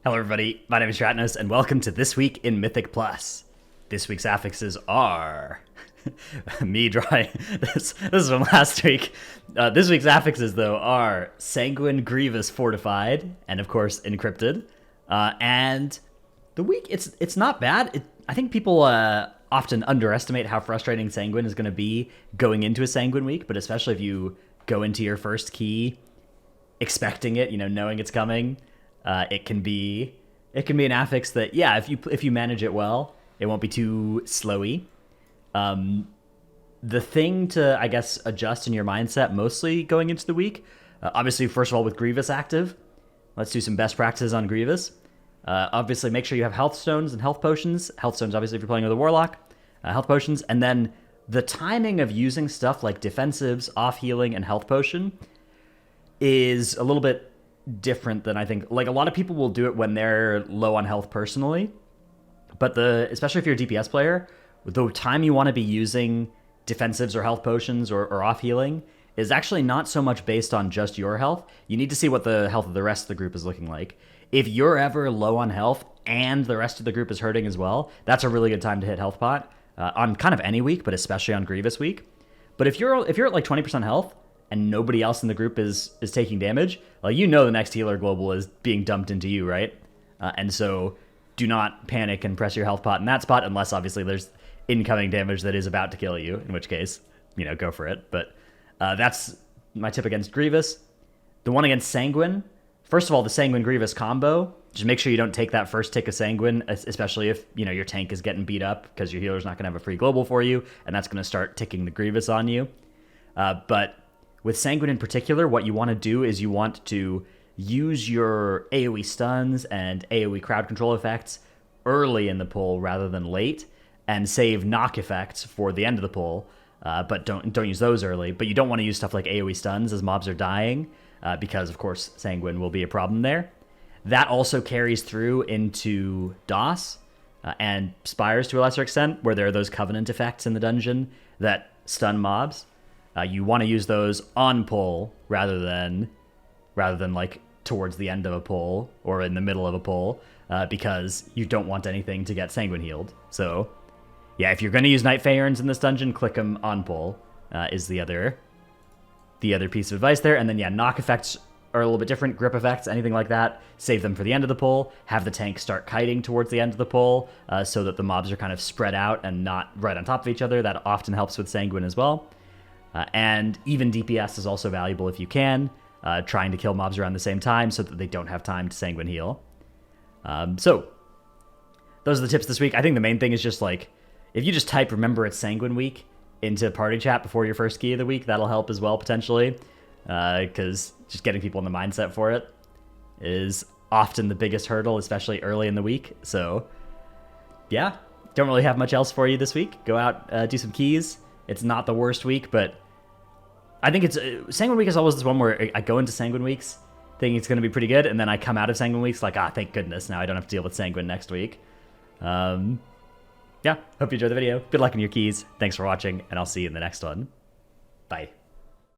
Hello everybody, my name is Shatnos, and welcome to This Week in Mythic Plus. This week's affixes are... me drawing this is from last week. This week's affixes, though, are Sanguine, Grievous, Fortified, and of course, Encrypted. And the week, it's not bad. I think people often underestimate how frustrating Sanguine is going to be going into a Sanguine week, but especially if you go into your first key expecting it, knowing it's coming. It can be an affix that, yeah, if you manage it well, it won't be too slowy. The thing to, I guess, adjust in your mindset mostly going into the week, obviously, first of all, with Grievous active, let's do some best practices on Grievous. Obviously, make sure you have health stones and health potions. Health stones, obviously, if you're playing with a warlock. Health potions, and then the timing of using stuff like defensives, off healing, and health potion is a little bit different than I think. Like, a lot of people will do it when they're low on health personally, but especially if you're a DPS player, the time you want to be using defensives or health potions or off healing is actually not so much based on just your health. You need to see what the health of the rest of the group is looking like. If you're ever low on health and the rest of the group is hurting as well, that's a really good time to hit health pot on kind of any week, but especially on Grievous week. But if you're at like 20% health and nobody else in the group is taking damage, well, the next healer global is being dumped into you, right? And so do not panic and press your health pot in that spot unless obviously there's incoming damage that is about to kill you, in which case, go for it. But that's my tip against Grievous. The one against Sanguine, first of all, the Sanguine Grievous combo, just make sure you don't take that first tick of Sanguine, especially if, your tank is getting beat up because your healer's not going to have a free global for you, and that's going to start ticking the Grievous on you. But with Sanguine in particular, what you want to do is you want to use your AoE stuns and AoE crowd control effects early in the pull rather than late, and save knock effects for the end of the pull, but don't use those early. But you don't want to use stuff like AoE stuns as mobs are dying, because, of course, Sanguine will be a problem there. That also carries through into DOS and Spires to a lesser extent, where there are those Covenant effects in the dungeon that stun mobs. You want to use those on pull rather than like towards the end of a pull or in the middle of a pull, because you don't want anything to get Sanguine healed. So, yeah, if you're going to use Night Faerns in this dungeon, click them on pull, is the other piece of advice there. And then, yeah, knock effects are a little bit different. Grip effects, anything like that, save them for the end of the pull. Have the tank start kiting towards the end of the pull, so that the mobs are kind of spread out and not right on top of each other. That often helps with Sanguine as well. And even DPS is also valuable if you can, trying to kill mobs around the same time so that they don't have time to Sanguine heal. So, those are the tips this week. I think the main thing is just, like, if you just type "remember it's Sanguine week" into party chat before your first key of the week, that'll help as well, potentially. Because just getting people in the mindset for it is often the biggest hurdle, especially early in the week. So, yeah, don't really have much else for you this week. Go out, do some keys. It's not the worst week, but I think it's... Sanguine week is always this one where I go into Sanguine weeks thinking it's going to be pretty good, and then I come out of Sanguine weeks like, thank goodness, now I don't have to deal with Sanguine next week. Yeah, hope you enjoyed the video. Good luck in your keys. Thanks for watching, and I'll see you in the next one. Bye.